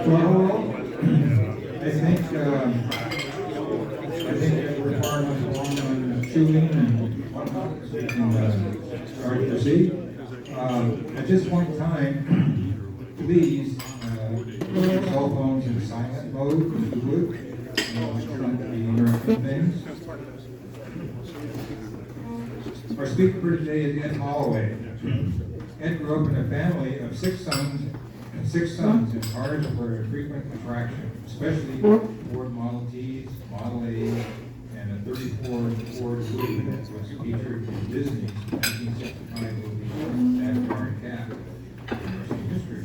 Well, I think that we're far enough along on shooting and whatnot, so we can start to proceed. At this point in time, please put your cell phones in silent mode, if you would. Trying to be interrupting things. Our speaker for today is Ed Holloway. Ed grew up in a family of six sons, and cars were a frequent attraction, especially Ford Model Ts, Model A's, and a 34 Ford Blue that was featured in Disney's 1965 movie Jack and Cat. History.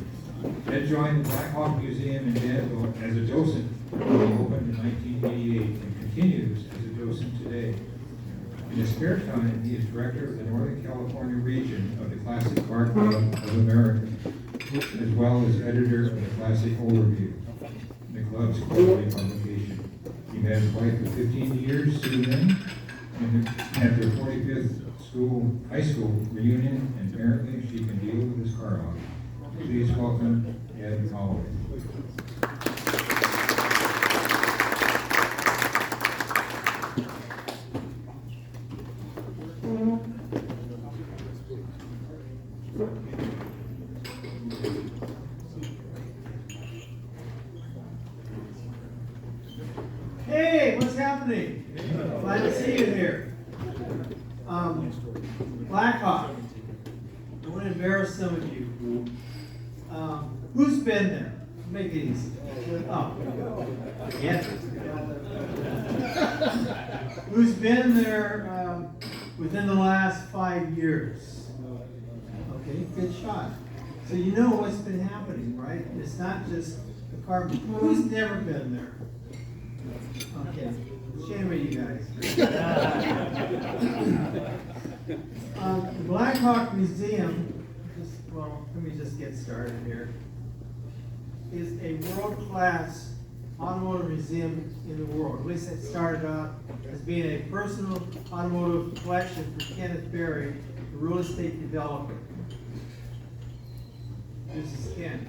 Ed joined the Blackhawk Museum in Danville as a docent when it opened in 1988 and continues as a docent today. In his spare time, he is director of the Northern California region of the Classic Car Club of America, as well as editor of the Classic Overview, the club's quarterly publication. He met his wife for 15 years, Sue Lynn, and at their 45th high school reunion, and apparently she can deal with his car lot. Please welcome Ed Holloway. Hey, what's happening? Glad to see you here. Blackhawk. I want to embarrass some of you. Who's been there? Make it easy. Oh, yeah. Who's been there within the last 5 years? Okay, good shot. So you know what's been happening, right? It's not just the car. Who's never been there? Okay, shame of you guys. The Blackhawk Museum, let me just get started here, is a world-class automotive museum in the world. At least it started out as being a personal automotive collection for Kenneth Berry, the real estate developer. This is Ken.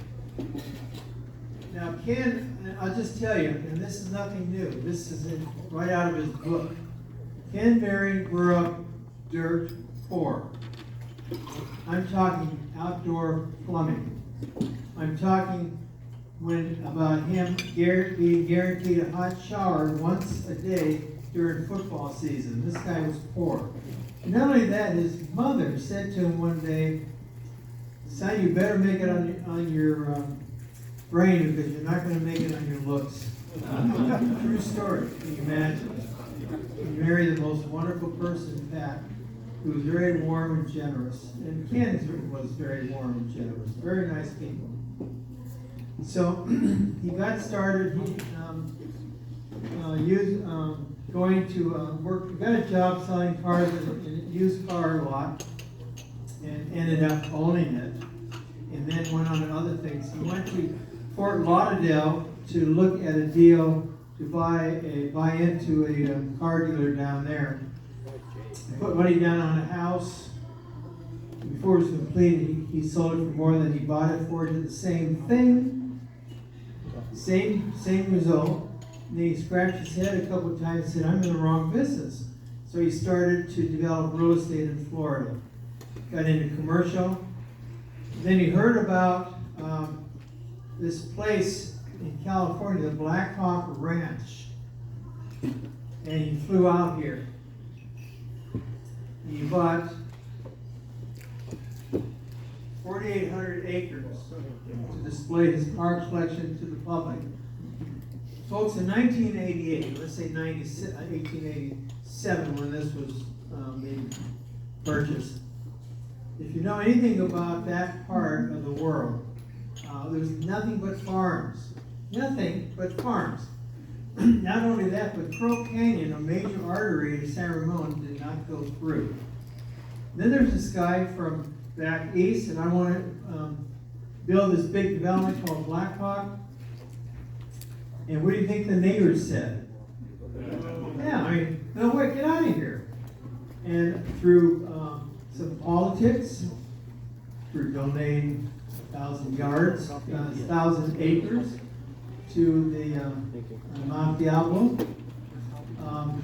Now, Ken, I'll just tell you, and this is nothing new. This is right out of his book. Ken Berry grew up dirt poor. I'm talking outdoor plumbing. I'm talking about him being guaranteed a hot shower once a day during football season. This guy was poor. And not only that, his mother said to him one day, "Son, you better make it on your brain because you're not going to make it on your looks." True story. Can you imagine? He married the most wonderful person, Pat, who was very warm and generous. And Ken was very warm and generous. Very nice people. So he got started. Going to work. He got a job selling cars in a used car lot, and ended up owning it. And then went on to other things. He went to Fort Lauderdale to look at a deal to buy into a car dealer down there. Put money down on a house. Before it was completed, he sold it for more than he bought it for. Did the same thing, same result. And then he scratched his head a couple of times and said, "I'm in the wrong business." So he started to develop real estate in Florida. Got into commercial. Then he heard about this place in California, the Blackhawk Ranch, and he flew out here. He bought 4,800 acres to display his car collection to the public. Folks, in 1988, let's say 1887, when this was being purchased, if you know anything about that part of the world, there's nothing but farms. Nothing but farms. Not only that, but Crow Canyon, a major artery to San Ramon, did not go through. Then there's this guy from back east, and I want to build this big development called Blackhawk. And what do you think the neighbors said? Yeah, I mean, no way, get out of here. And through some politics, through donating 1,000 yards, 1,000 acres, to the Mount Diablo,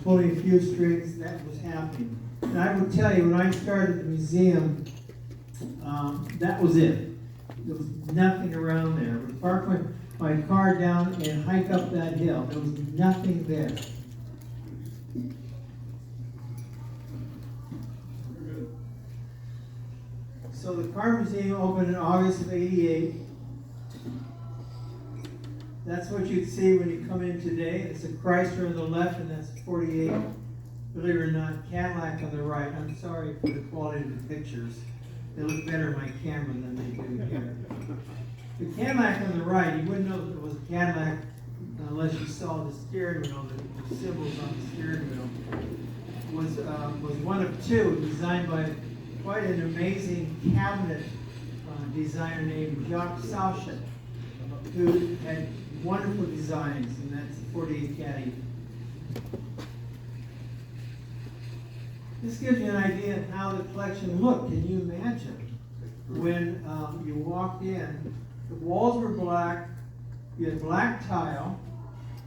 pulling a few strings. That was happening. And I will tell you, when I started the museum, that was it. There was nothing around there. I would park my car down and hike up that hill. There was nothing there. So the car museum opened in August of '88. That's what you'd see when you come in today. It's a Chrysler on the left, and that's 48. Believe it or not, Cadillac on the right. I'm sorry for the quality of the pictures. They look better on my camera than they do here. The Cadillac on the right, you wouldn't know that it was a Cadillac unless you saw the steering wheel, the symbols on the steering wheel. Was one of two designed by quite an amazing cabinet designer named Jacques Sauchet, who had wonderful designs, and that's the 48 Caddy. This gives you an idea of how the collection looked. Can you imagine? When you walked in, the walls were black, you had black tile,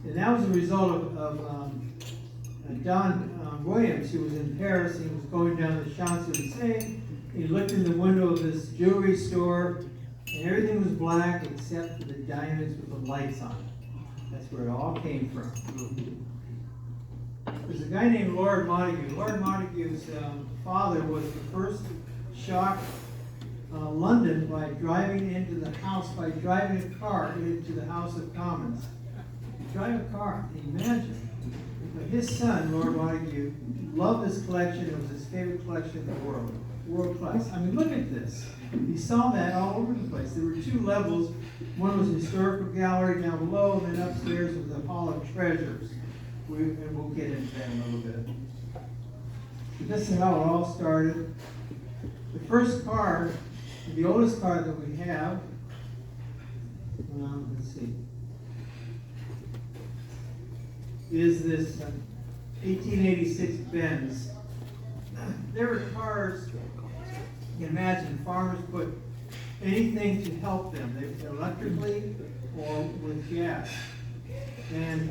and that was a result of Don Williams, who was in Paris. He was going down the Champs-Élysées. He looked in the window of this jewelry store, and everything was black except for the diamonds with the lights on it. That's where it all came from. There's a guy named Lord Montague. Lord Montague's father was the first shock London by driving into the house, by driving a car into the House of Commons. Drive a car, can you imagine? But his son, Lord Montague, loved this collection. It was his favorite collection in the world. World class. I mean, look at this. You saw that all over the place. There were two levels. One was a historical gallery down below, and then upstairs was the Hall of Treasures. And we'll get into that in a little bit. But this is how it all started. The first car, the oldest car that we have, let's see, is this 1886 Benz. There were cars, you can imagine, farmers put anything to help them, they electrically or with gas. And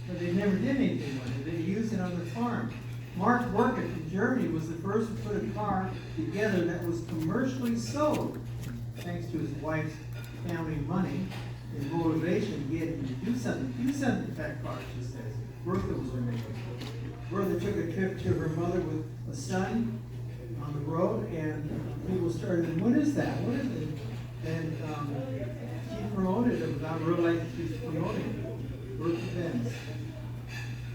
but they never did anything with it. They used it on the farm. Mark Burkett from Germany was the first to put a car together that was commercially sold, thanks to his wife's family money and motivation to get him to do something with that car, she says. Bertha was her name. Bertha took a trip to her mother with a son on the road, and people started, what is that? What is it? And she promoted it without realizing she was promoting it. Bertha Benz.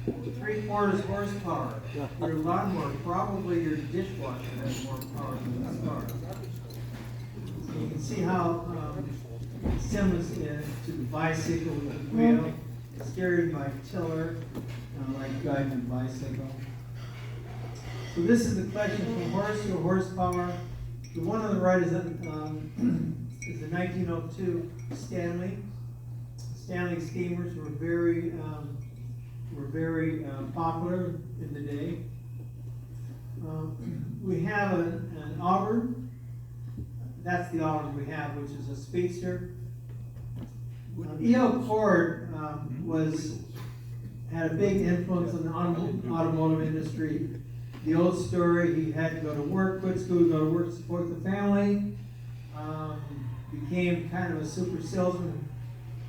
3/4 horsepower. Your lawnmower, probably your dishwasher has more power than this car. So you can see how similar to the bicycle with the wheel, steered by tiller, like driving a bicycle. So this is the collection from horse to horsepower. The one on the right is a 1902 Stanley. Stanley steamers were very popular in the day. We have an Auburn. That's the Auburn we have, which is a speedster. E.O. Cord had a big influence on the automotive industry. The old story, he had to go to work, quit school, go to work, support the family. Became kind of a super salesman.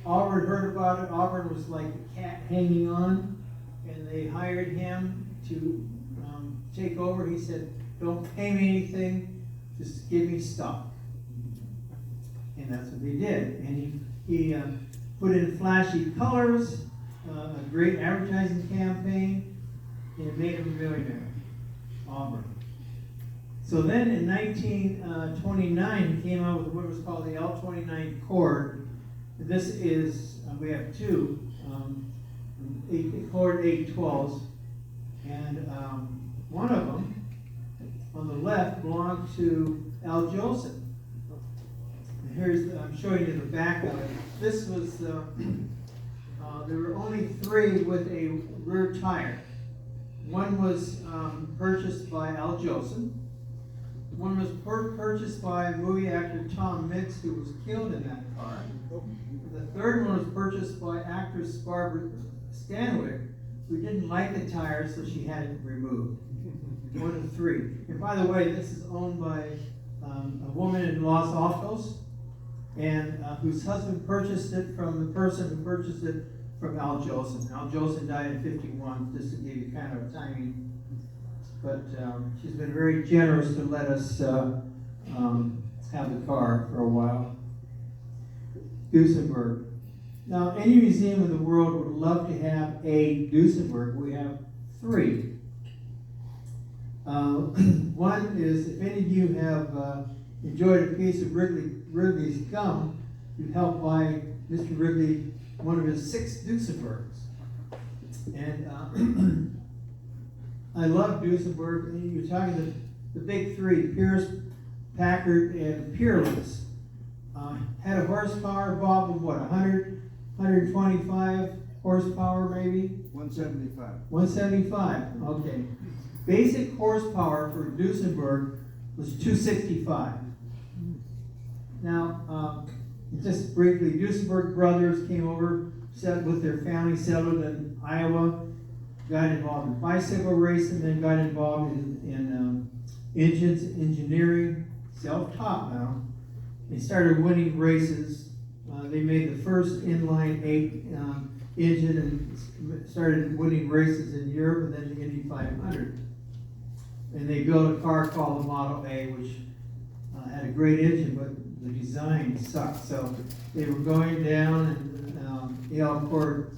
Auburn heard about it. Auburn was like a cat hanging on, and they hired him to take over. He said, "Don't pay me anything, just give me stock." And that's what they did. And he put in flashy colors, a great advertising campaign, and it made him a millionaire. Auburn. So then in 1929, he came out with what was called the L29 Cord. This is, we have two, Cord 812s, and one of them on the left belonged to Al Jolson. And I'm showing you the back of it. This was, there were only three with a rear tire. One was purchased by Al Jolson. One was purchased by movie actor Tom Mix, who was killed in that car. The third one was purchased by actress Barbara Stanwyck, who didn't like the tires, so she had it removed. One of three. And by the way, this is owned by a woman in Los Altos, and whose husband purchased it from the person who purchased it from Al Jolson. Al Jolson died in 51, just to give you kind of a timing. But she's been very generous to let us have the car for a while. Duesenberg. Now, any museum in the world would love to have a Duesenberg. We have three. One is, if any of you have enjoyed a piece of Wrigley's gum, you helped buy Mr. Wrigley one of his 6 Duesenbergs. And I love Duesenberg. And you're talking the big three, Pierce, Packard, and Peerless. Had a horsepower, Bob, of what, 100, 125 horsepower maybe? 175. 175, okay. Basic horsepower for Duesenberg was 265. Now, just briefly, Duesenberg brothers came over, settled with their family, settled in Iowa, got involved in bicycle racing, then got involved in engines, engineering, self-taught now. They started winning races. They made the first inline 8 engine and started winning races in Europe, and then the Indy 500. And they built a car called the Model A, which had a great engine, but the design sucked. So they were going down, and Alcor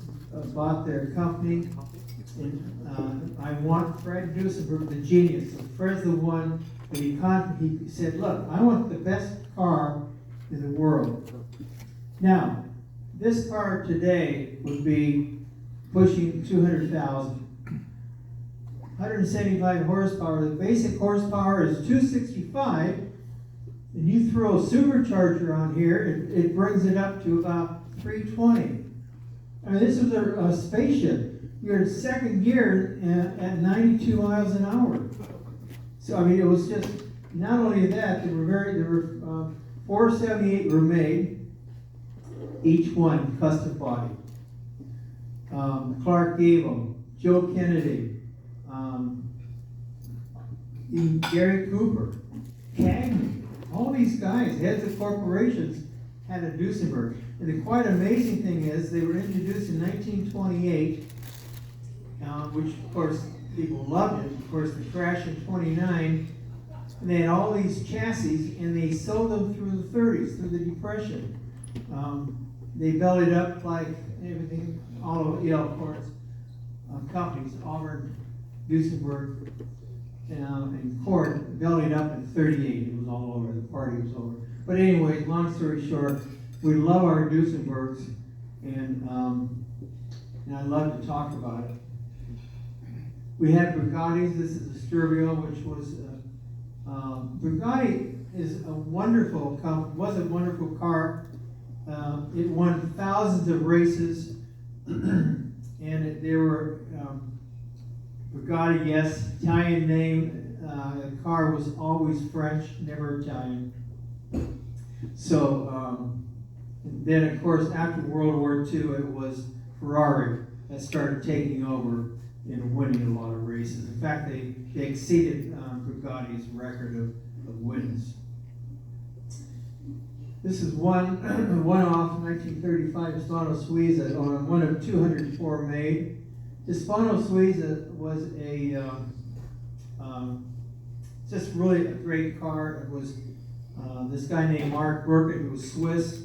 bought their company. And I want Fred Duesenberg, the genius. So Fred's the one that he said, look, I want the best car in the world. Now, this car today would be pushing 200,000. 175 horsepower. The basic horsepower is 265. And you throw a supercharger on here, it brings it up to about 320. I mean, this is a spaceship. You're in second gear at 92 miles an hour. So, I mean, it was just, not only that, there were 478 were made, each one custom body. Clark Gable, Joe Kennedy, Gary Cooper, Cagney, all these guys, heads of corporations, had a Duesenberg. And the quite amazing thing is, they were introduced in 1928, which of course people loved it. Of course, the crash in 29, and they had all these chassis, and they sold them through the 30s, through the Depression. They bellied up like everything, all of of course, companies, Auburn, Duesenberg, and Ford bellied up in 38. It was all over. The party was over. But anyway, long story short, we love our Duesenbergs, and I love to talk about it. We had Bugattis. This is a Sturvio, which was Bugatti is a wonderful was a wonderful car. It won thousands of races, and there were Bugatti, yes, Italian name. The car was always French, never Italian. So then, of course, after World War II, it was Ferrari that started taking over and winning a lot of races. In fact, they exceeded Bugatti's record of wins. This is one-off 1935 Hispano Suiza on one of 204 made. Hispano Suiza was just really a great car. It was this guy named Mark Burkett, who was Swiss,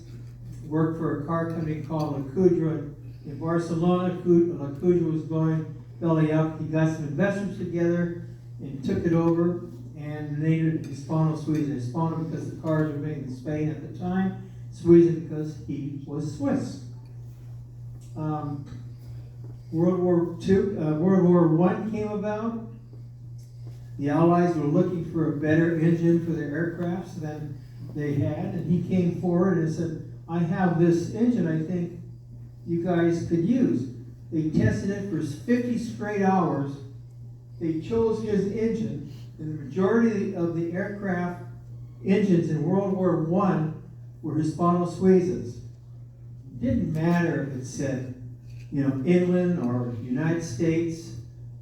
worked for a car company called La Coudre in Barcelona. La Coudre was going belly up. He got some investors together and took it over and named it Hispano Suiza. Hispano because the cars were made in Spain at the time. Suiza because he was Swiss. World War I came about. The Allies were looking for a better engine for their aircrafts than they had, and he came forward and said, I have this engine I think you guys could use. They tested it for 50 straight hours. They chose his engine, and the majority of the aircraft engines in World War I were Hispano Suizas. It didn't matter if it said, England or United States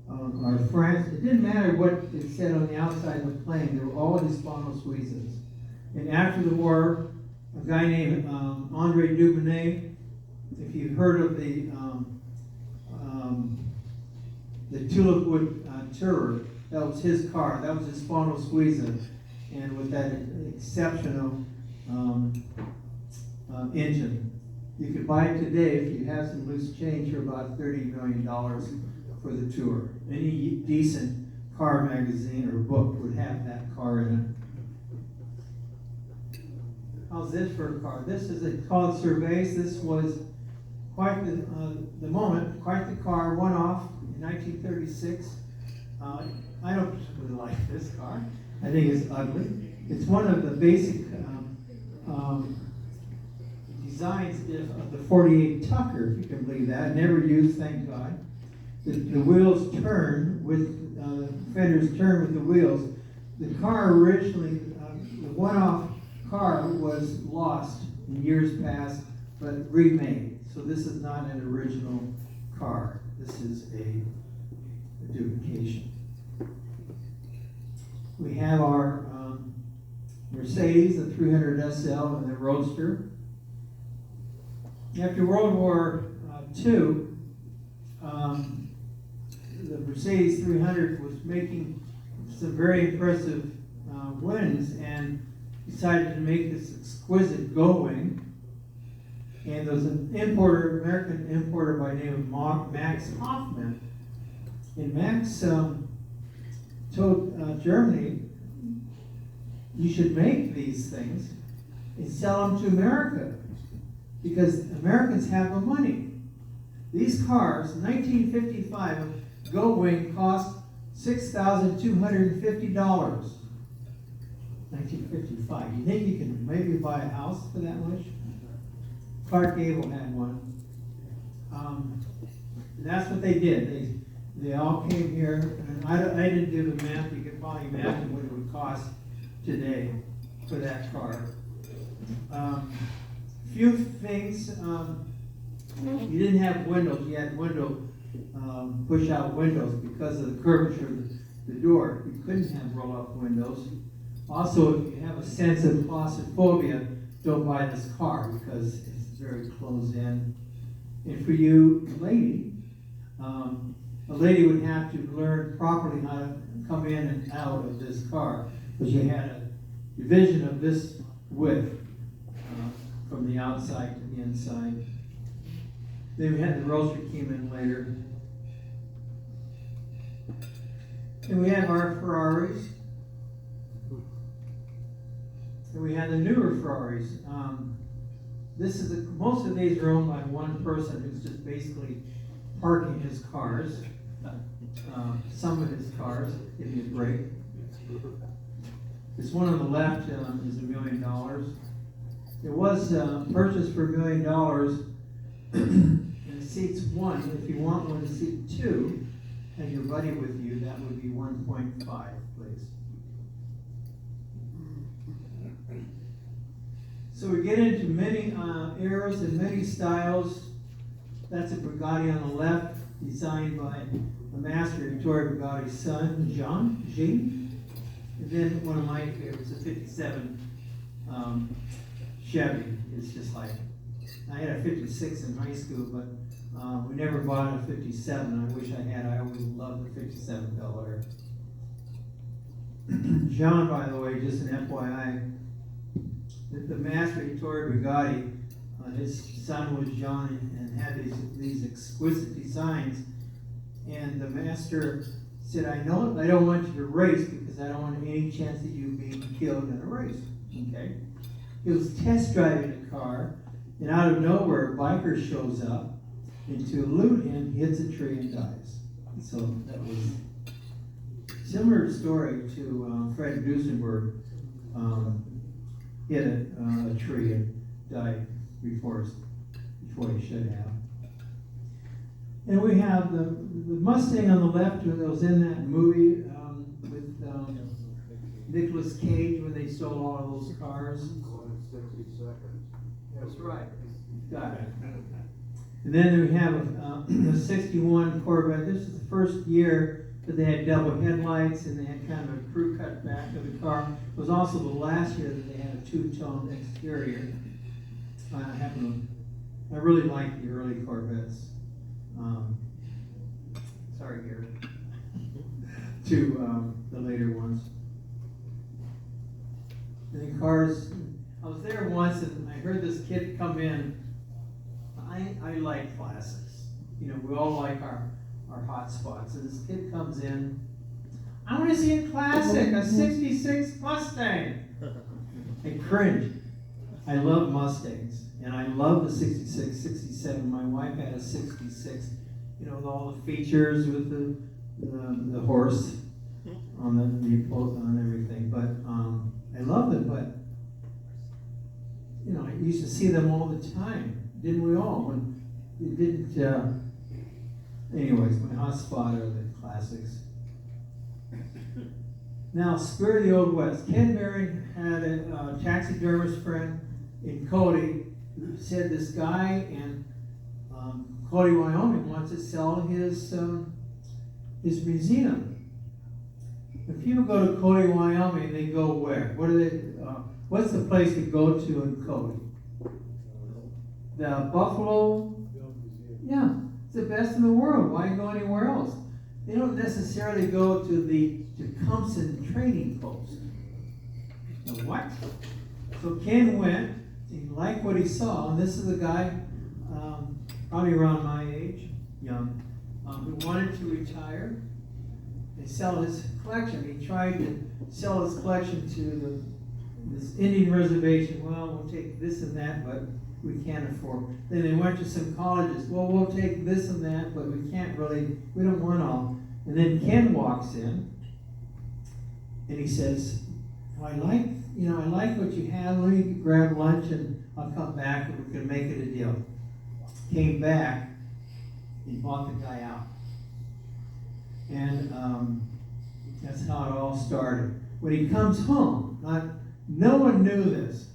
or France. It didn't matter what it said on the outside of the plane. They were all Hispano Suizas. And after the war, a guy named Andre Dubonnet, if you've heard of the Tulip Wood Tourer, that was his car. That was Hispano Suiza, and with that exceptional engine. You could buy it today if you have some loose change for about $30 million for the tour. Any decent car magazine or book would have that car in it. How's this for a car? This is called Cervez. This was quite the moment, quite the car. One off in 1936. I don't really like this car. I think it's ugly. It's one of the basic designs of the 48 Tucker, if you can believe that. Never used, thank God. The wheels turn with, fenders turn with the wheels. The car originally, the one-off car was lost in years past, but remade. So this is not an original car. This is a duplication. We have our Mercedes, the 300 SL, and the Roadster. After World War II, the Mercedes 300 was making some very impressive wins and decided to make this exquisite gull-wing. And there was an importer, American importer by the name of Max Hoffman. And Max told Germany, you should make these things and sell them to America because Americans have the money. These cars, 1955, a gull-wing cost $6,250. 1955. You think you can maybe buy a house for that much? Clark Gable had one. And that's what they did. They all came here, and I didn't do the math. You could probably imagine what it would cost today for that car. Few things. You didn't have windows. You had push-out windows because of the curvature of the door. You couldn't have roll-up windows. Also, if you have a sense of claustrophobia, don't buy this car because it's very closed in. And for you, a lady would have to learn properly how to come in and out of this car because you had a division of this width from the outside to the inside. Then we had the Roadster came in later. And we have our Ferraris. And we have the newer Ferraris. Most of these are owned by one person who's just basically parking his cars. Some of his cars, give me a break. This one on the left is $1 million. It was purchased for $1 million and it seats one. If you want one to seat two and your buddy with you, that would be 1.5, please. So we get into many eras and many styles. That's a Bugatti on the left, designed by the master Vittorio Bugatti's son, Jean. And then one of my favorites, a 57 Chevy. It's just like, I had a 56 in high school, but we never bought a 57. I wish I had. I always loved the 57 Bel Air. John, by the way, just an FYI, the master Vittorio Bugatti, his son was John and had these exquisite designs. And the master said, I don't want you to race because I don't want any chance of you being killed in a race. Okay? He was test driving a car, and out of nowhere, a biker shows up, and to elude him, he hits a tree and dies. So that was a similar story to Fred Duesenberg. Hit a tree and died before he should have. And we have the Mustang on the left that was in that movie with Nicolas Cage when they stole all of those cars. 60 seconds. That's right. Got it. And then we have a 61 Corvette. This is the first year that they had double headlights and they had kind of a crew cut back of the car. It was also the last year that they had a two-tone exterior. I really like the early Corvettes. Sorry, Gary. To the later ones. And the cars, I was there once and I heard this kid come in. I like classics. You know, we all like our hot spots. And this kid comes in, I want to see a classic, a 66 Mustang. I cringe. I love Mustangs. And I love the 66, 67. My wife had a 66, you know, with all the features with the horse on on everything. But I loved it, but you know, I used to see them all the time. Didn't we all? When it didn't. Anyways, my hot spot are the classics. Now, Spirit of the Old West. Ken Baring had a taxidermist friend in Cody who said this guy in Cody, Wyoming wants to sell his museum. When people go to Cody, Wyoming, they go where? What are they? What's the place to go to in Cody? The Buffalo? Yeah, it's the best in the world. Why go anywhere else? They don't necessarily go to the Tecumseh Trading Post. Now, what? So Ken went, he liked what he saw, and this is a guy, probably around my age, young, who wanted to retire and sell his collection. He tried to sell his collection to this Indian reservation. Well, we'll take this and that, but we can't afford. Then they went to some colleges. Well, we'll take this and that, but we can't really, we don't want all. And then Ken walks in, and he says, oh, I like what you have. Let me grab lunch, and I'll come back, and we can make it a deal. Came back, and bought the guy out. And that's how it all started. When he comes home, no one knew this.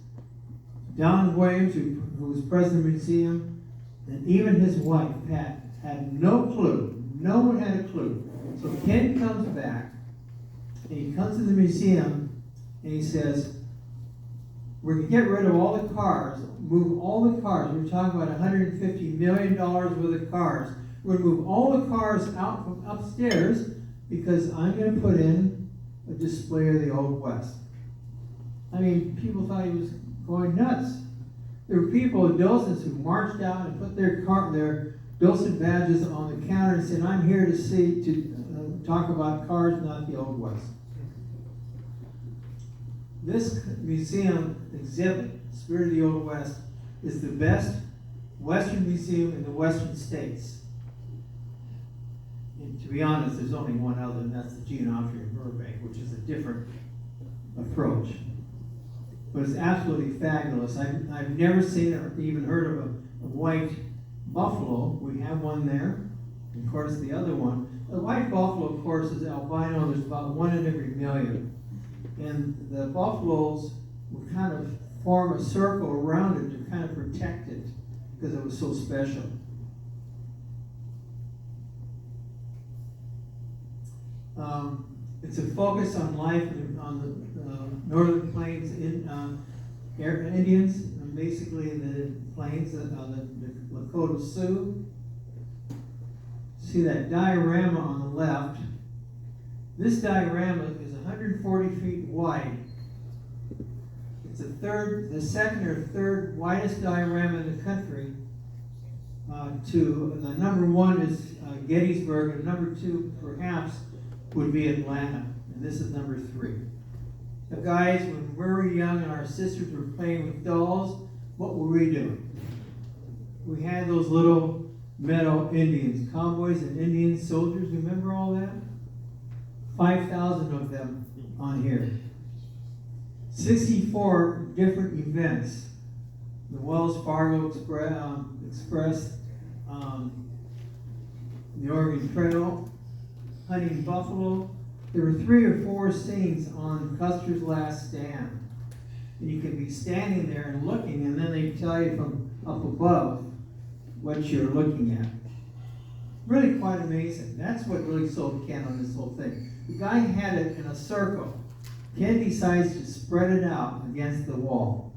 Don Williams, who was president of the museum, and even his wife, Pat, had no clue. No one had a clue. So Ken comes back, and he comes to the museum, and he says, we're going to get rid of all the cars, move all the cars. We're talking about $150 million worth of cars. We're going to move all the cars out from upstairs because I'm going to put in a display of the Old West. I mean, people thought he was going nuts. There were people in Dawson's who marched out and put their Dawson badges on the counter and said, I'm here to talk about cars, not the Old West. This museum exhibit, Spirit of the Old West, is the best Western museum in the Western states. And to be honest, there's only one other, and that's the Geometry in Burbank, which is a different approach. But it's absolutely fabulous. I've never seen or even heard of a white buffalo. We have one there. And of course, the other one. The white buffalo, of course, is albino. There's about 1 in every million. And the buffaloes would kind of form a circle around it to kind of protect it because it was so special. It's a focus on life on the northern plains Indians, and basically the plains of the Lakota Sioux. See that diorama on the left. This diorama is 140 feet wide. It's the second or third widest diorama in the country. The number one is Gettysburg, and number two, perhaps, would be Atlanta, and this is number 3. The guys, when we were young and our sisters were playing with dolls, what were we doing? We had those little metal Indians, cowboys and Indian soldiers. Remember all that? 5,000 of them on here. 64 different events. The Wells Fargo Express, the Oregon Trail, hunting buffalo. There were 3 or 4 scenes on Custer's Last Stand. And you can be standing there and looking, and then they tell you from up above what you're looking at. Really quite amazing. That's what really sold Ken on this whole thing. The guy had it in a circle. Ken decides to spread it out against the wall.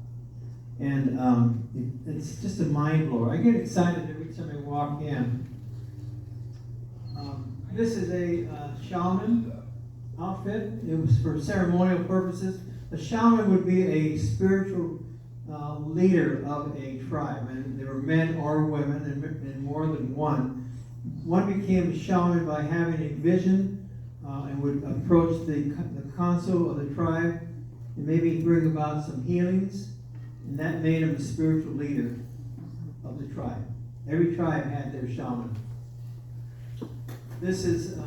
And it's just a mind blower. I get excited every time I walk in. This is a shaman outfit. It was for ceremonial purposes. A shaman would be a spiritual leader of a tribe. And there were men or women, and more than one. One became a shaman by having a vision and would approach the council of the tribe and maybe bring about some healings. And that made him a spiritual leader of the tribe. Every tribe had their shaman. This is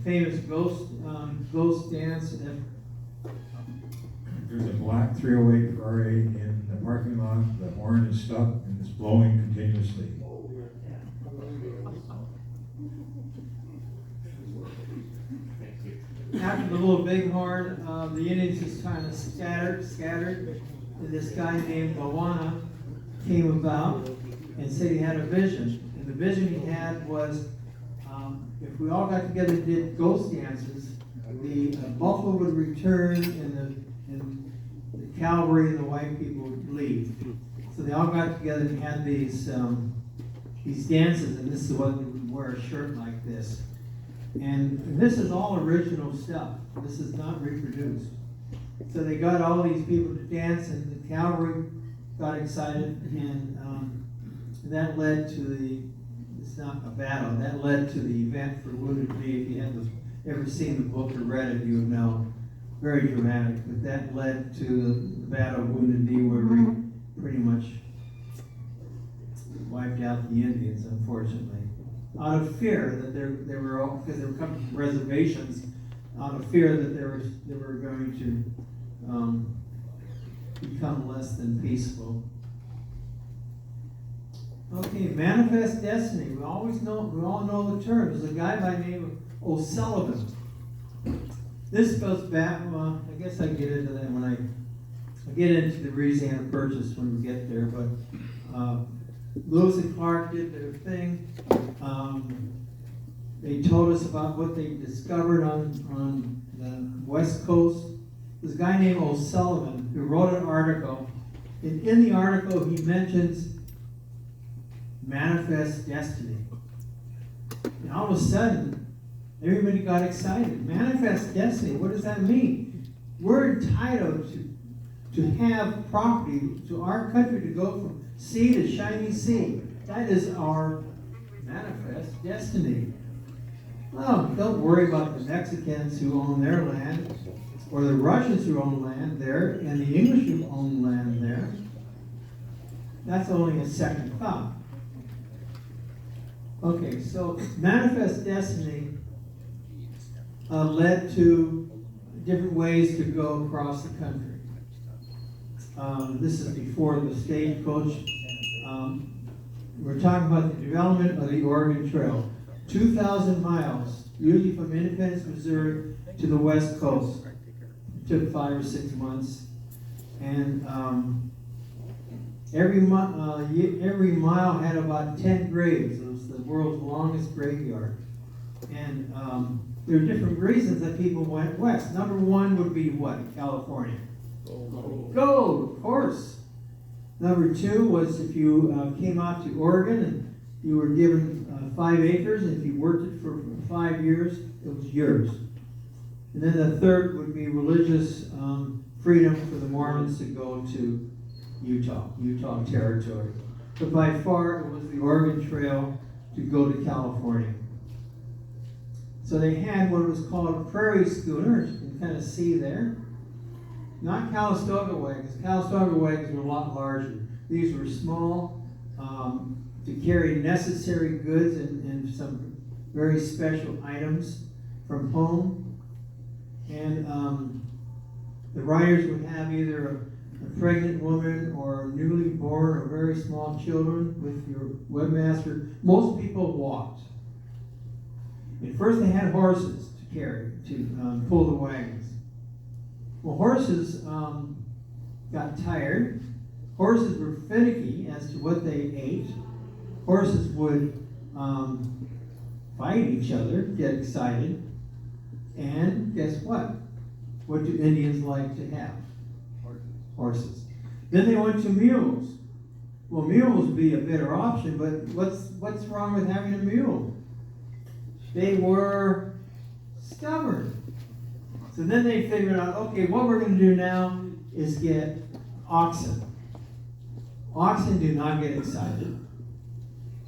famous ghost dance. There's a black 308 Ferrari in the parking lot. The horn is stuck and it's blowing continuously. After the little bighorn, the Indians just kind of scattered, and this guy named Bawana came about and said he had a vision. And the vision he had was, if we all got together and did ghost dances, the buffalo would return and the cavalry and the white people would leave. So they all got together and had these dances, and this is what they would wear a shirt like this. And this is all original stuff. This is not reproduced. So they got all these people to dance, and the cavalry got excited, and that led to it's not a battle, that led to the event for Wounded Knee. If you have ever seen the book or read it, you would know. Very dramatic, but that led to the Battle of Wounded Knee, where we pretty much wiped out the Indians, unfortunately. Out of fear that they were all, because they were coming from reservations, out of fear that they were going to become less than peaceful. Okay, manifest destiny. We all know the term. There's a guy by the name of O'Sullivan. This goes back. Well, I guess I get into that when I get into the Louisiana Purchase when we get there. But Lewis and Clark did their thing. They told us about what they discovered on the West Coast. This guy named O'Sullivan who wrote an article. And in the article, he mentions manifest destiny. And all of a sudden, everybody got excited. Manifest destiny, what does that mean? We're entitled to have property, to our country to go from sea to shining sea. That is our manifest destiny. Oh, don't worry about the Mexicans who own their land, or the Russians who own land there, and the English who own land there. That's only a second thought. Okay, so manifest destiny led to different ways to go across the country. This is before the stagecoach. We're talking about the development of the Oregon Trail. 2,000 miles, usually from Independence, Missouri to the West Coast. It took 5 or 6 months. And every mile had about 10 graves. It was the world's longest graveyard. And there are different reasons that people went west. Number one would be what? California. Gold, of course. Number two was if you came out to Oregon and you were given 5 acres, and if you worked it for 5 years, it was yours. And then the third would be religious freedom for the Mormons to go to Utah territory. But by far, it was the Oregon Trail to go to California. So they had what was called prairie schooners. You can kind of see there. Not Calistoga wagons. Calistoga wagons were a lot larger. These were small to carry necessary goods and some very special items from home. And the riders would have either a pregnant woman or newly born or very small children with your webmaster. Most people walked. At first they had horses to carry, to pull the wagons. Well, horses got tired. Horses were finicky as to what they ate. Horses would fight each other, get excited. And guess what? What do Indians like to have? Horses. Then they went to mules. Well, mules would be a better option, but what's wrong with having a mule? They were stubborn. So then they figured out, okay, what we're going to do now is get oxen. Oxen do not get excited.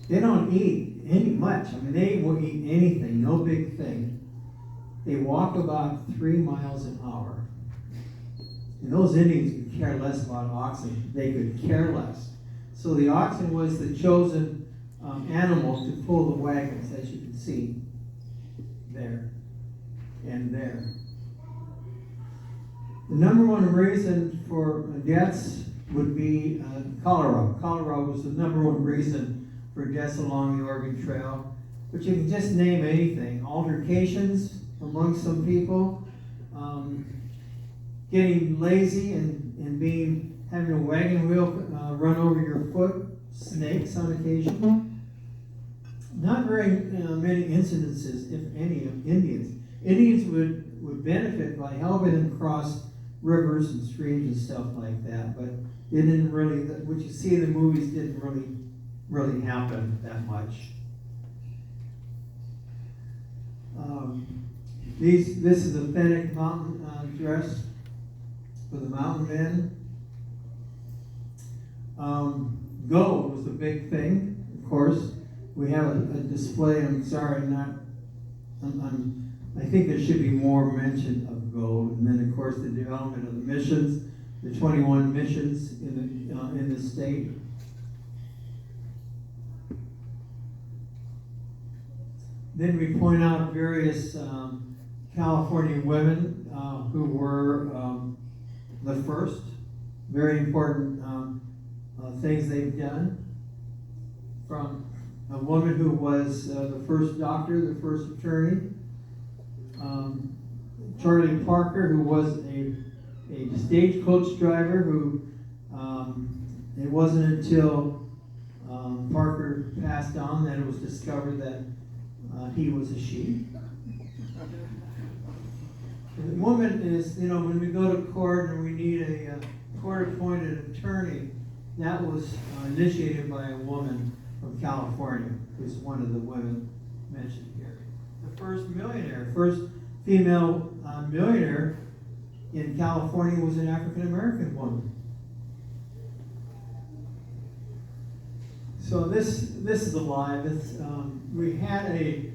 They don't eat much. I mean, they will eat anything, no big thing. They walk about 3 miles an hour. And those Indians could care less about oxen. They could care less. So the oxen was the chosen animal to pull the wagons, as you can see there and there. The number one reason for deaths would be cholera. Cholera was the number one reason for deaths along the Oregon Trail. But you can just name anything. Altercations among some people, getting lazy and having a wagon wheel run over your foot, snakes on occasion. Not very many incidences, if any, of Indians. Indians would benefit by helping them cross rivers and streams and stuff like that, but it didn't really, what you see in the movies didn't really happen that much. This is a Fennec mountain dress for the mountain men. Gold was a big thing, of course. We have a display. I'm sorry, I think there should be more mention of gold. And then, of course, the development of the missions, the 21 missions in the state. Then we point out various California women who were the first. Very important things they've done. From a woman who was the first doctor, the first attorney. Charlie Parker, who was a stagecoach driver who, it wasn't until Parker passed on that it was discovered that he was a she. The woman is, when we go to court and we need a court-appointed attorney, that was initiated by a woman from California, who's one of the women mentioned here. The first female millionaire in California was an African-American woman. So this is alive. We had a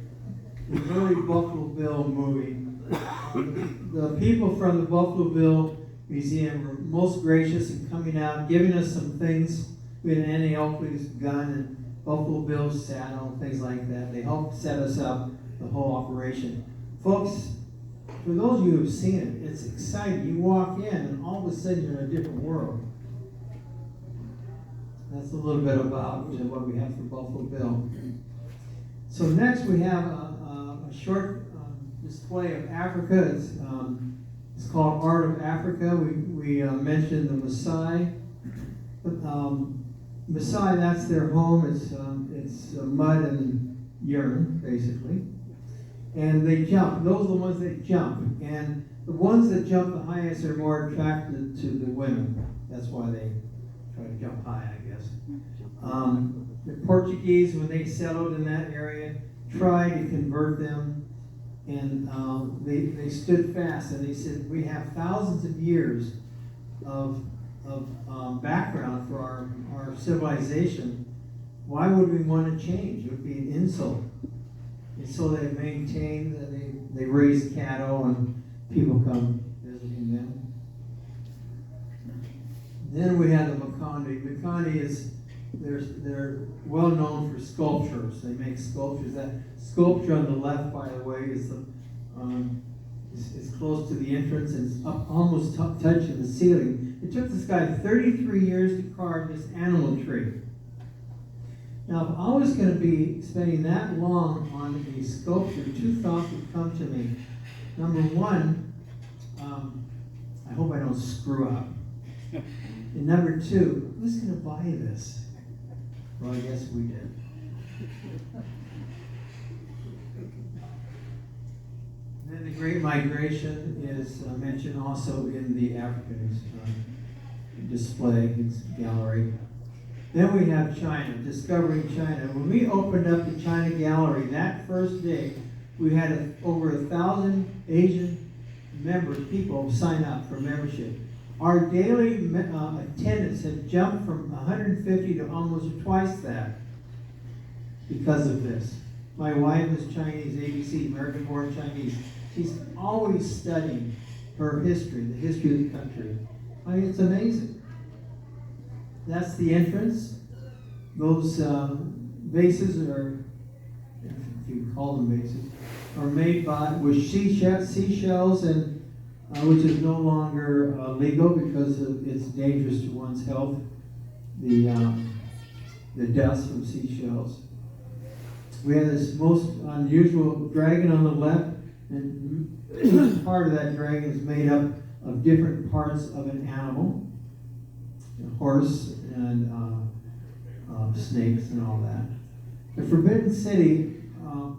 early Buffalo Bill movie. The people from the Buffalo Bill Museum were most gracious in coming out, giving us some things. We had Annie Oakley's gun and Buffalo Bill's saddle, things like that. They helped set us up, the whole operation. Folks, for those of you who've seen it, it's exciting. You walk in and all of a sudden you're in a different world. That's a little bit about what we have for Buffalo Bill. So next we have a short display of Africa. It's called Art of Africa. We mentioned the Maasai. Maasai, that's their home. It's mud and urine, basically. And they jump. Those are the ones that jump. And the ones that jump the highest are more attracted to the women. That's why they try to jump high, I guess. The Portuguese, when they settled in that area, tried to convert them. And they stood fast. And they said, we have thousands of years of background for our civilization. Why would we want to change? It would be an insult. And so they maintained that they raise cattle and people come visiting them. Then we have the Macondi. Macondi is, they're well known for sculptures. They make sculptures. That sculpture on the left, by the way, is close to the entrance and it's up almost touching the ceiling. It took this guy 33 years to carve this animal tree. Now, if I was going to be spending that long on a sculpture, two thoughts would come to me. Number one, I hope I don't screw up. It's And number two, who's going to buy this? Well, I guess we did. And then the Great Migration is mentioned also in the African display, its gallery. Then we have China, discovering China. When we opened up the China gallery that first day, we had over 1,000 Asian people sign up for membership. Our daily attendance had jumped from 150 to almost twice that because of this. My wife is Chinese, ABC, American-born Chinese. She's always studying her history, the history of the country. I mean, it's amazing. That's the entrance. Those vases are, if you call them vases, are made with seashells, and which is no longer legal because it's dangerous to one's health. The dust from seashells. We have this most unusual dragon on the left, and part of that dragon is made up of different parts of an animal, a horse and snakes and all that. The Forbidden City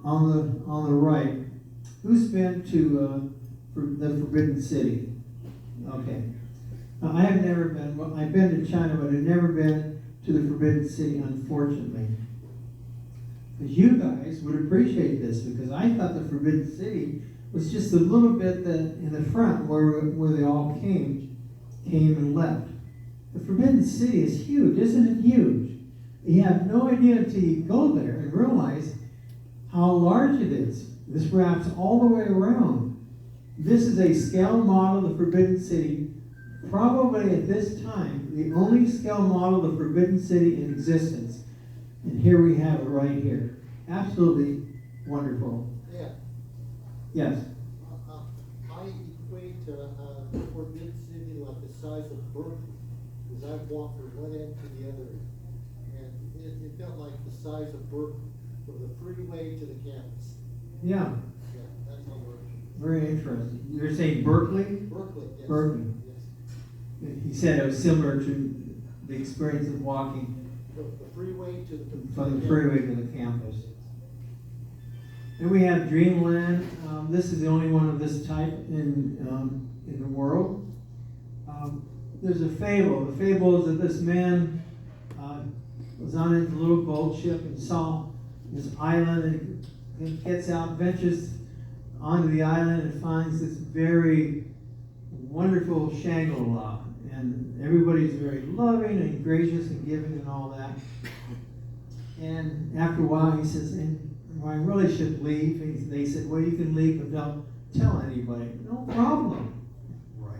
on the right. Who's been to the Forbidden City? Okay. I have never been. Well, I've been to China, but I've never been to the Forbidden City, unfortunately. Because you guys would appreciate this, because I thought the Forbidden City was just a little bit in the front where they all came and left. The Forbidden City is huge, isn't it huge? You have no idea until you go there and realize how large it is. This wraps all the way around. This is a scale model of the Forbidden City, probably at this time, the only scale model of the Forbidden City in existence. And here we have it right here. Absolutely wonderful. Yeah. Yes. I equate Forbidden City like the size of Berkeley, because I've walked from one end to the other end. And it felt like the size of Berkeley, from the freeway to the campus. Yeah. Yeah, that's how it works. Very interesting. You're saying Berkeley? Berkeley, yes. Berkeley. Yes. He said it was similar to the experience of walking The freeway to the from the freeway to the campus. And we have Dreamland. This is the only one of this type in the world. There's a fable. The fable is that this man was on his little boat ship and saw this island, and he gets out, ventures onto the island, and finds this very wonderful Shangri-La. And everybody's very loving and gracious and giving and all that. And after a while, he says, and I really should leave. And they said, well, you can leave, but don't tell anybody. No problem. Right.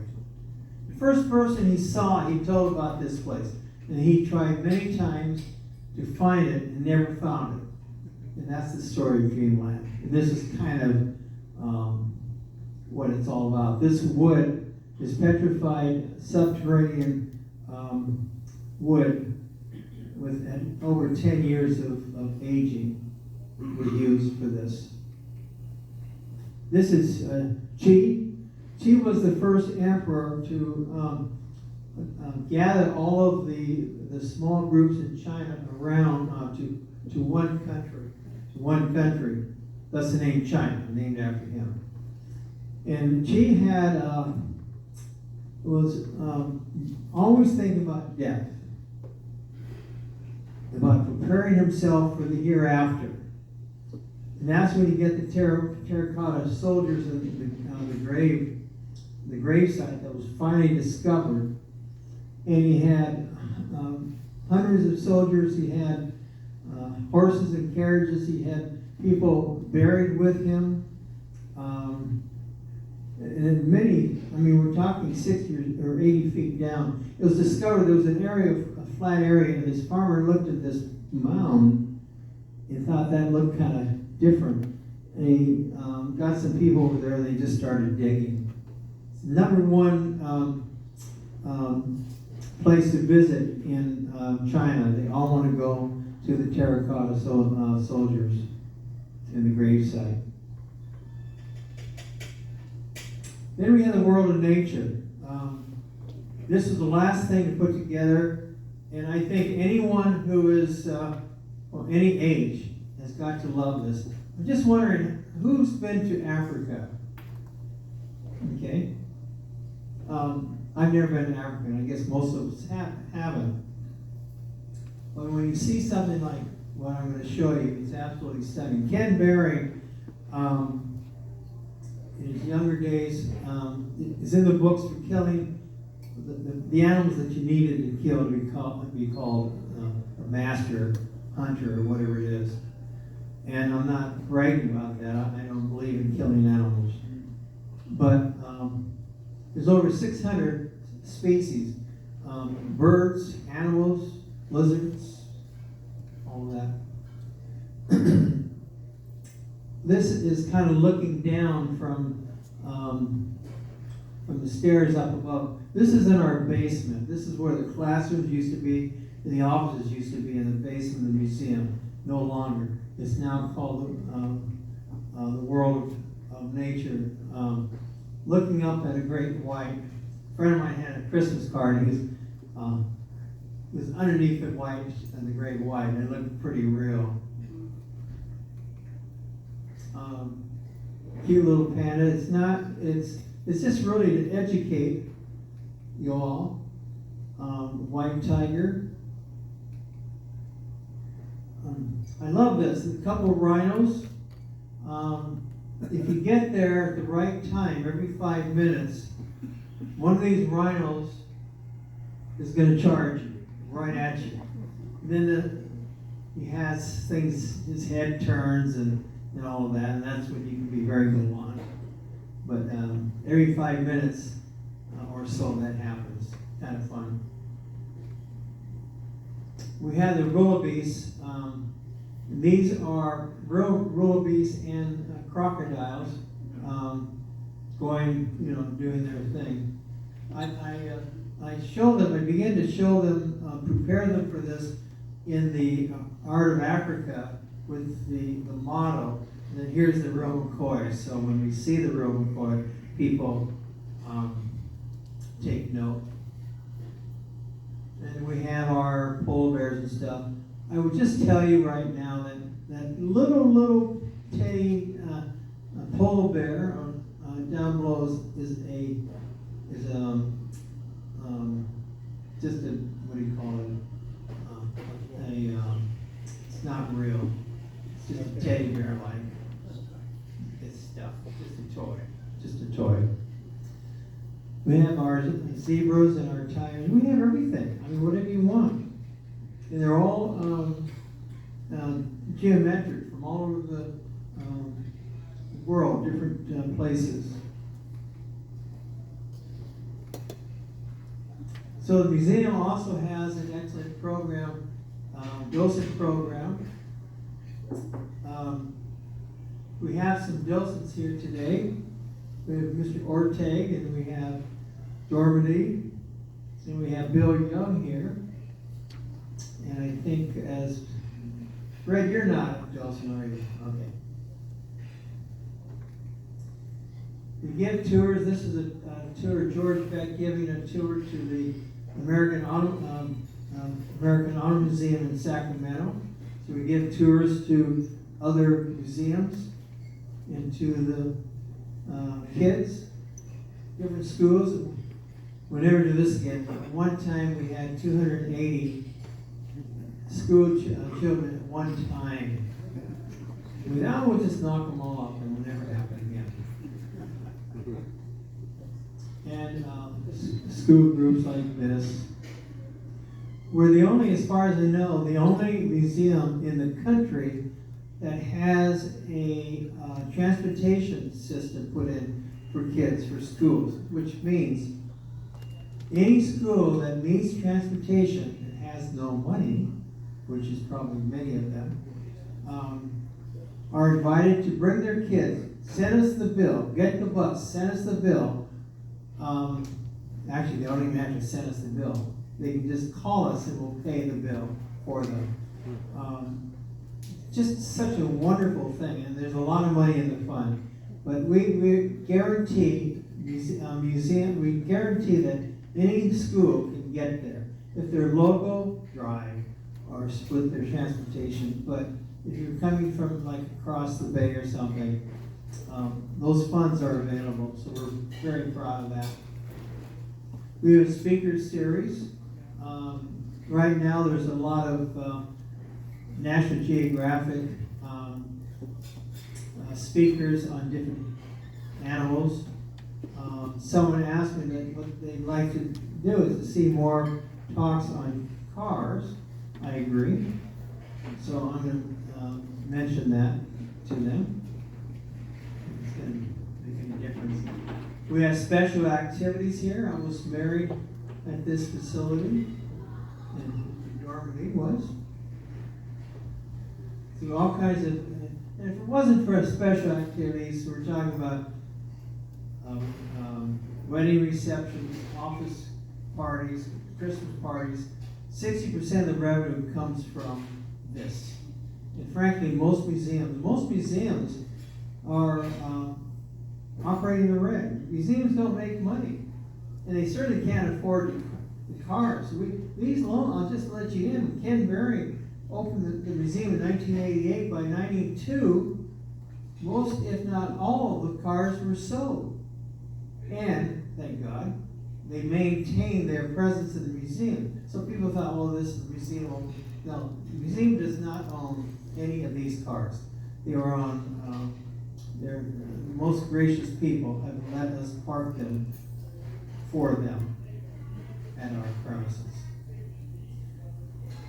The first person he saw, he told about this place. And he tried many times to find it and never found it. And that's the story of Dreamland. And this is kind of what it's all about. This wood is petrified subterranean wood with over 10 years of aging was used for this. This is Qi. Qi was the first emperor to gather all of the small groups in China around to one country. That's the name China, named after him. And Qi had was always thinking about death, about preparing himself for the hereafter. And that's when you get the terracotta soldiers in the gravesite that was finally discovered. And he had hundreds of soldiers. He had horses and carriages. He had people buried with him. And many, I mean, we're talking 60 or 80 feet down. It was discovered there was an area, a flat area, and this farmer looked at this mound and thought that looked kind of different. And he got some people over there, and they just started digging. It's the number one place to visit in China. They all want to go to the terracotta soldiers in the gravesite. Then we have the world of nature. This is the last thing to put together, and I think anyone who is well, any age has got to love this. I'm just wondering, who's been to Africa? Okay. I've never been to Africa, and I guess most of us haven't. But when you see something like what I'm going to show you, it's absolutely stunning. Ken Behring, in his younger days, is in the books for killing the animals that you needed to kill to be called a master hunter or whatever it is. And I'm not bragging about that. I don't believe in killing animals. But there's over 600 species, birds, animals, lizards, all that. This is kind of looking down from the stairs up above. This is in our basement. This is where the classrooms used to be, and the offices used to be in the basement of the museum. No longer. It's now called the World of Nature. Looking up at a great white. A friend of mine had a Christmas card. He was underneath the white and the great white, and it looked pretty real. Cute little panda. It's just really to educate you all. White tiger. I love this. A couple of rhinos. If you get there at the right time, every 5 minutes, one of these rhinos is going to charge you right at you. Then he has things, his head turns and all of that, and that's what you can be very good on. But every 5 minutes or so that happens. Kind of fun. We have the wildebeest. These are wildebeest and crocodiles going, doing their thing. I show them, I begin to show them, prepare them for this in the Art of Africa with the motto. And then here's the real McCoy. So when we see the real McCoy, people take note. And we have our polar bears and stuff. I would just tell you right now that little teddy polar bear down below is just a, what do you call it? It's not real. It's just a teddy bear like it's stuff. Just a toy. We have our zebras and our tigers. We have everything. I mean, whatever you want. And they're all geometric from all over the world, different places. So the museum also has an excellent program, docent program. We have some docents here today. We have Mr. Orteg, and we have Dormady, and we have Bill Young here. And I think as Fred, you're not a docent, are you? Okay. We give tours. This is a tour. George Beck giving a tour to the American Auto Museum in Sacramento. So we give tours to other museums and to the kids, different schools. We'll never do this again. But one time we had 280 school children at one time. We'll just knock them all up and it'll never happen again. And school groups like this. We're the only, as far as I know, the only museum in the country that has a transportation system put in for kids, for schools, which means any school that needs transportation and has no money, which is probably many of them, are invited to bring their kids, send us the bill, get the bus, send us the bill. Actually, they don't even have to send us the bill. They can just call us and we'll pay the bill for them. Just such a wonderful thing, and there's a lot of money in the fund. But we guarantee we guarantee that Any school can get there. If they're local, drive or split their transportation. But if you're coming from like across the bay or something, those funds are available. So we're very proud of that. We have a speaker series. Right now there's a lot of National Geographic speakers on different animals. Someone asked me that what they'd like to do is to see more talks on cars. I agree. So I'm going to mention that to them. It's going to make a difference. We have special activities here. I was married at this facility, and Normandy was. So all kinds of, and if it wasn't for special activities, we're talking about wedding receptions, office parties, Christmas parties. 60% of the revenue comes from this. And frankly, most museums are operating the red. Museums don't make money, and they certainly can't afford the cars. I'll just let you in. Ken Berry opened the museum in 1988. By 92, most, if not all, of the cars were sold. And, thank God, they maintained their presence in the museum. So people thought, well, this is the museum. No, the museum does not own any of these cars. They are on, they're the most gracious people have let us park them for them at our premises.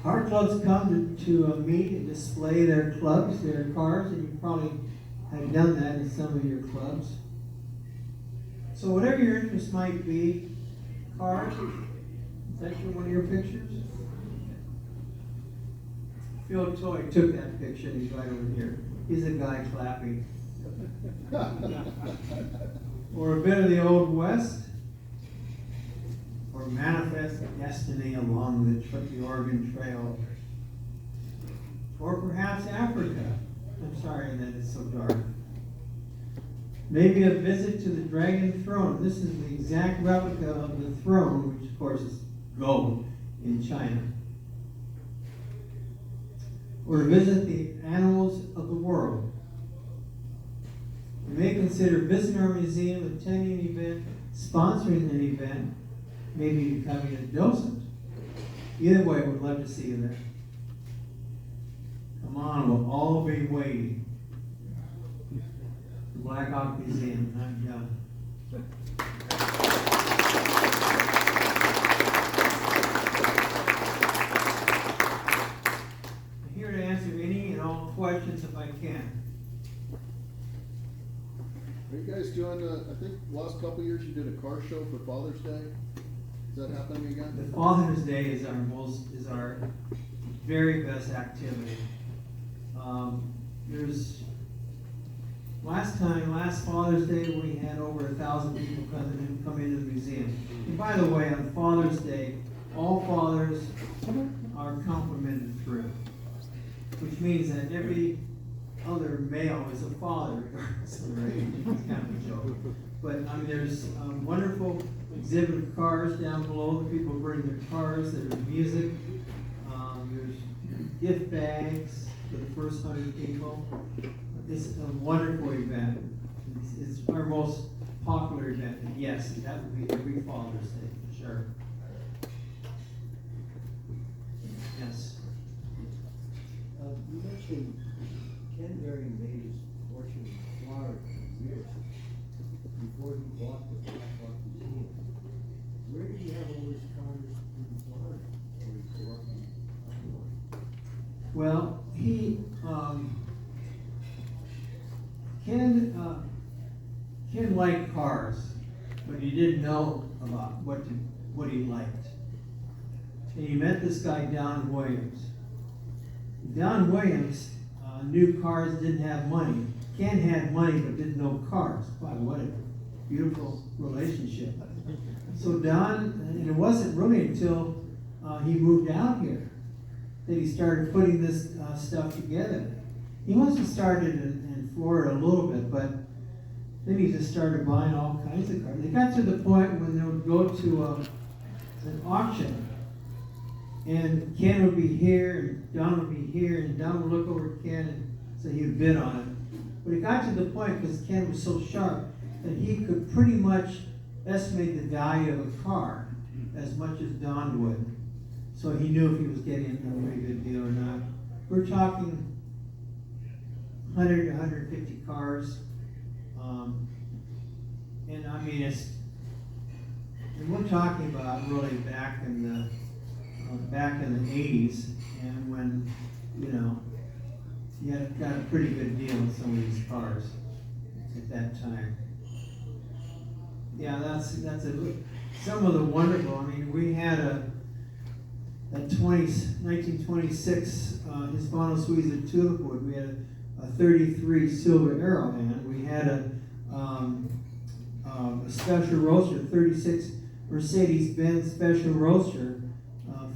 Our clubs come to meet and display their clubs, their cars, and you probably have done that in some of your clubs. So whatever your interest might be, cars, is that one of your pictures? Phil Toy took that picture and he's right over here. He's a guy clapping. Or a bit of the Old West, or Manifest Destiny along the Oregon Trail, or perhaps Africa. I'm sorry that it's so dark. Maybe a visit to the Dragon Throne. This is the exact replica of the throne, which of course is gold in China. Or visit the animals of the world. You may consider visiting our museum, attending an event, sponsoring an event, maybe becoming a docent. Either way, we'd love to see you there. Come on, we'll all be waiting. The Blackhawk Museum, I'm done. I'm here to answer any and all questions if I can. Are you guys doing, I think last couple of years you did a car show for Father's Day? Is that happening again? The Father's Day is our very best activity. Last Father's Day, we had over 1,000 people come into the museum. And by the way, on Father's Day, all fathers are complimented through, which means that every other male is a father, regardless of their age. It's kind of a joke. But I mean, there's a wonderful exhibit of cars down below. The people bring their cars. There's music. There's gift bags for the first 100 people. It's a wonderful event. It's our most popular event. And yes, that would be every Father's Day for sure. Yes. You mentioned Ken Berry made his fortune in Florida for years before he bought the Blackhawk Museum. Where did he have all his cars in Florida? Or he grew up in Illinois? Well, Ken liked cars, but he didn't know about what he liked. And he met this guy, Don Williams. Don Williams knew cars didn't have money. Ken had money but didn't know cars. Wow, what a beautiful relationship. So Don, and it wasn't really until he moved out here that he started putting this stuff together. He must have started in Florida a little bit, but then he just started buying all kinds of cars. They got to the point when they would go to an auction. And Ken would be here, and Don would be here, and Don would look over at Ken and say he would bid on it. But it got to the point, because Ken was so sharp, that he could pretty much estimate the value of a car as much as Don would. So he knew if he was getting a really good deal or not. We're talking 100 to 150 cars. And I mean, and we're talking about really back in the 80s, and when, you know, you had got a pretty good deal on some of these cars at that time. Yeah, that's some of the wonderful. I mean, we had a 1926 Hispano Suiza tulip wood. We had a 33 silver arrowhand. We had a special roadster, 36 Mercedes-Benz special roadster,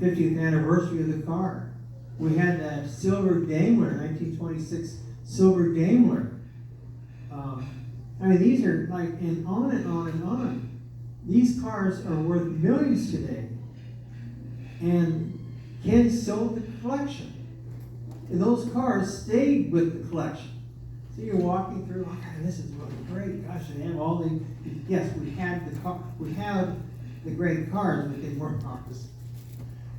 50th anniversary of the car. We had that silver Daimler, 1926 silver Daimler. I mean, these are like, and on and on and on. These cars are worth millions today. And Ken sold the collection. And those cars stayed with the collection. So you're walking through, oh, God, this is really great. Gosh, they have all the, yes, we have the great cars, but they weren't ours.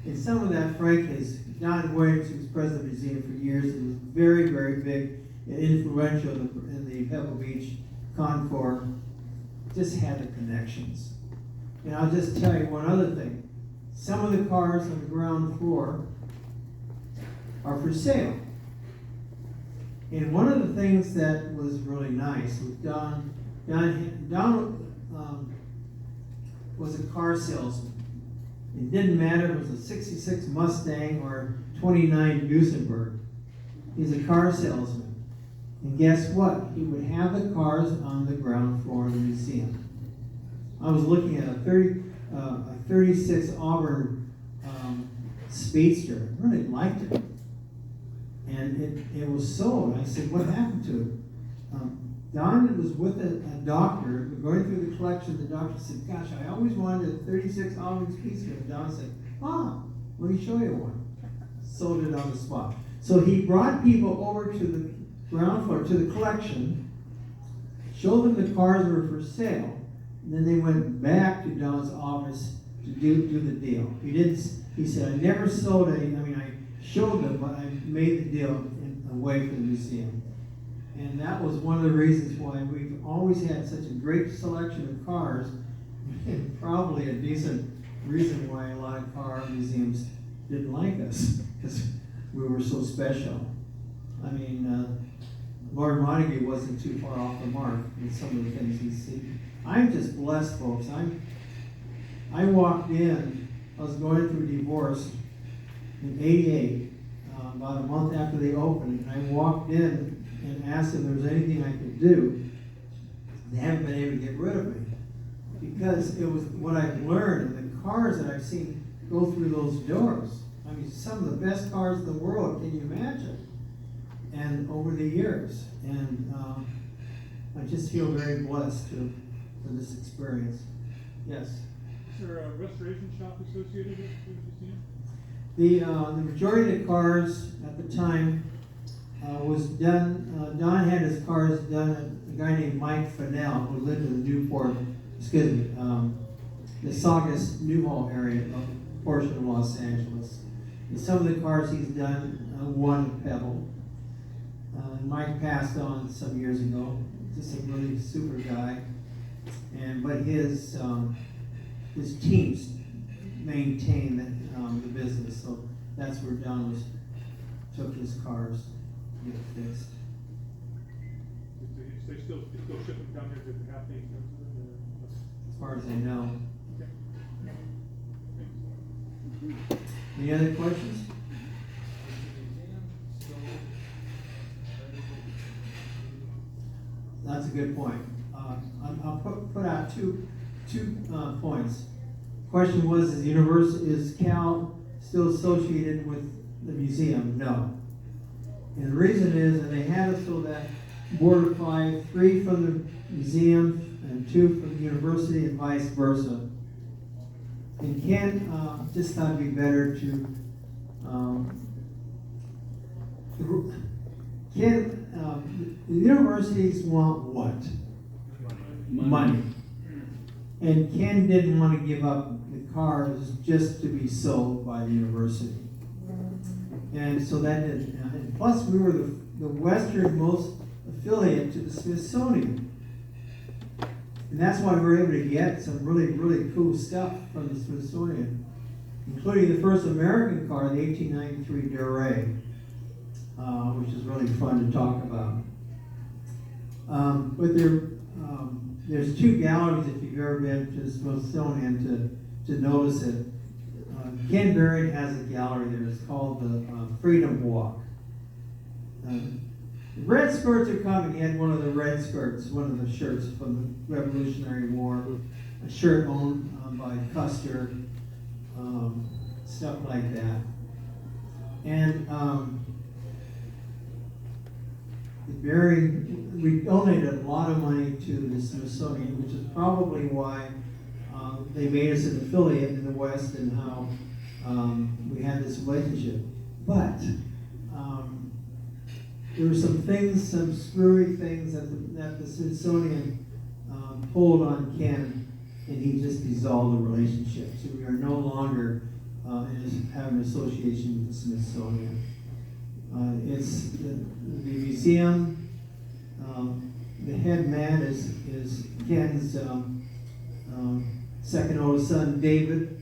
And some of that, frankly, is Don Williams, who was president of the museum for years, and was very, very big and influential in the Pebble Beach Concours, just had the connections. And I'll just tell you one other thing. Some of the cars on the ground floor are for sale. And one of the things that was really nice was Don was a car salesman. It didn't matter if it was a 66 Mustang or 29 Duesenberg. He's a car salesman. And guess what? He would have the cars on the ground floor of the museum. I was looking at a 36 Auburn Speedster. I really liked it. And it was sold. I said, what happened to it? Don was with a doctor, going through the collection. The doctor said, gosh, I always wanted a 36 Auburn Speedster. And Don said, let me show you one. Sold it on the spot. So he brought people over to the ground floor, to the collection, showed them the cars were for sale, and then they went back to Don's office to do the deal. He said, I never sold any, I showed them, but I made the deal away from the museum. And that was one of the reasons why we've always had such a great selection of cars, and probably a decent reason why a lot of car museums didn't like us, because we were so special. Lord Montague wasn't too far off the mark with some of the things he's seen. I'm just blessed, folks. I walked in, I was going through divorce in '88, about a month after they opened, and I walked in and asked if there was anything I could do. They haven't been able to get rid of me, because it was what I've learned, and the cars that I've seen go through those doors. Some of the best cars in the world, can you imagine? And over the years, and I just feel very blessed for this experience. Yes? Is there a restoration shop associated with the museum? The majority of the cars at the time was done, Don had his cars done at a guy named Mike Fennell, who lived in the Saugus, Newhall area, a portion of Los Angeles. And some of the cars he's done, one Pebble. Mike passed on some years ago, just a really super guy. But his teams maintained the business, so that's where Don took his cars to get fixed. They still ship them down there to have things? As far as I know. Okay. Any other questions? That's a good point. I'll put out two points. Question was, is Cal still associated with the museum? No. And the reason is that they had us so that board of 5, 3 from the museum and 2 from the university, and vice versa. And Ken just thought it'd be better to, the universities want what? Money. And Ken didn't want to give up the cars just to be sold by the university. And so that didn't, and plus we were the westernmost affiliate to the Smithsonian. And that's why we were able to get some really, really cool stuff from the Smithsonian, including the first American car, the 1893 Duray, which is really fun to talk about. But there's two galleries, if you've ever been to the Smithsonian, to notice it. Ken Berry has a gallery there. It's called the Freedom Walk. The red skirts are coming. He had one of the red skirts, one of the shirts from the Revolutionary War, a shirt owned by Custer, stuff like that. And we donated a lot of money to the Smithsonian, which is probably why they made us an affiliate in the West and how we had this relationship. But there were some things, some screwy things that the Smithsonian pulled on Ken, and he just dissolved the relationship. So we are no longer have an association with the Smithsonian. It's the museum. The head man is Ken's second oldest son, David.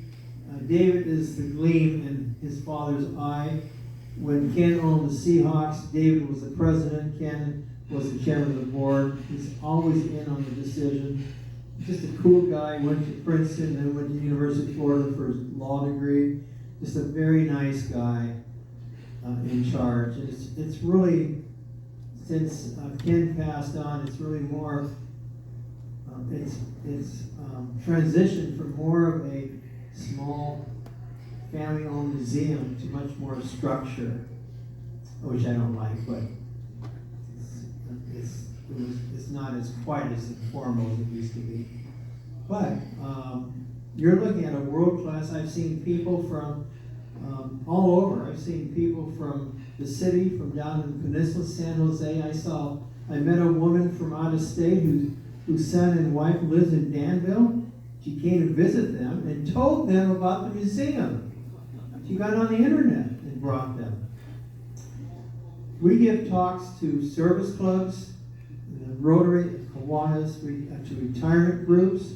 David is the gleam in his father's eye. When Ken owned the Seahawks, David was the president. Ken was the chairman of the board. He's always in on the decision. Just a cool guy. Went to Princeton, then went to the University of Florida for his law degree. Just a very nice guy in charge. And it's really, since Ken passed on, it's really more. It's transitioned from more of a small family-owned museum to much more structure, which I don't like, but it's not as quite as informal as it used to be. But you're looking at a world-class. I've seen people from all over. I've seen people from the city, from down in the peninsula, San Jose. I met a woman from out of state whose son and wife lives in Danville. She came to visit them and told them about the museum. She got on the internet and brought them. We give talks to service clubs, the Rotary, Kiwanis, to retirement groups.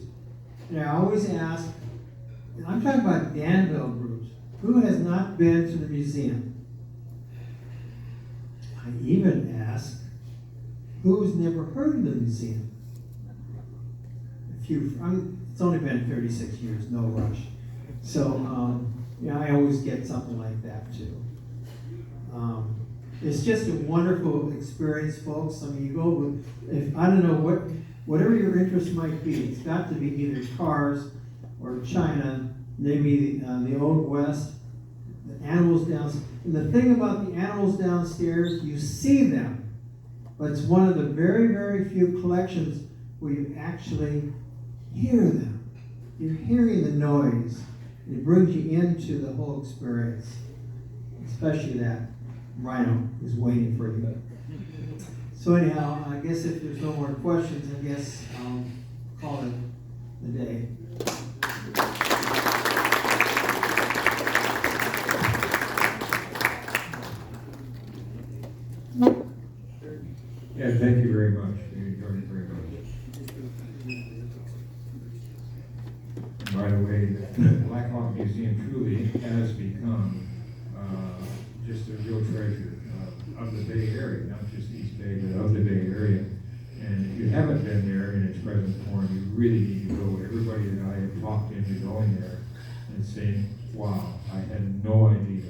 And I always ask, and I'm talking about Danville groups, who has not been to the museum? I even ask, who's never heard of the museum? It's only been 36 years, no rush. So, I always get something like that too. It's just a wonderful experience, folks. I mean, you go with, I don't know whatever your interest might be, it's got to be either cars or China, maybe the Old West, the animals downstairs. And the thing about the animals downstairs, you see them, but it's one of the very, very few collections where you actually hear them. You're hearing the noise. It brings you into the whole experience, especially that rhino is waiting for you. So anyhow, I guess if there's no more questions, I guess I'll call it a day. Yeah, thank you very much. We enjoyed it very much. And by the way, the Blackhawk Museum truly has become just a real treasure of the Bay Area, not just East Bay, but of the Bay Area. And if you haven't been there in its present form, you really need to go. Everybody that I have talked into going there and saying, wow, I had no idea